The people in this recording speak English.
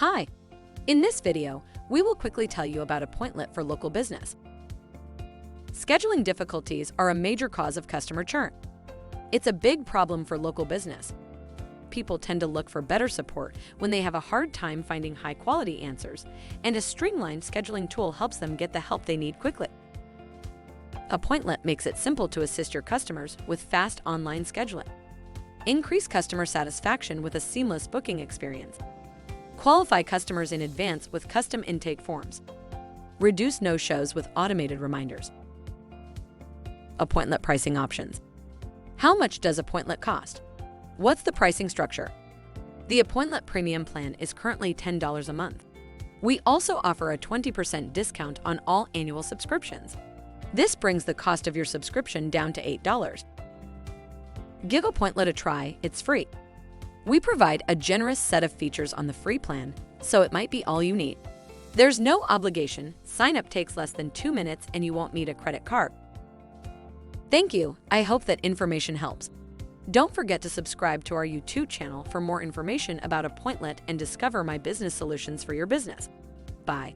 Hi! In this video, we will quickly tell you about Appointlet for local business. Scheduling difficulties are a major cause of customer churn. It's a big problem for local business. People tend to look for better support when they have a hard time finding high-quality answers, and a streamlined scheduling tool helps them get the help they need quickly. Appointlet makes it simple to assist your customers with fast online scheduling. Increase customer satisfaction with a seamless booking experience. Qualify customers in advance with custom intake forms. Reduce no-shows with automated reminders. Appointlet pricing options. How much does Appointlet cost? What's the pricing structure? The Appointlet Premium plan is currently $10 a month. We also offer a 20% discount on all annual subscriptions. This brings the cost of your subscription down to $8. Give Appointlet a try, it's free. We provide a generous set of features on the free plan, so it might be all you need. There's no obligation, sign-up takes less than 2 minutes, and you won't need a credit card. Thank you, I hope that information helps. Don't forget to subscribe to our YouTube channel for more information about Appointlet and discover my business solutions for your business. Bye.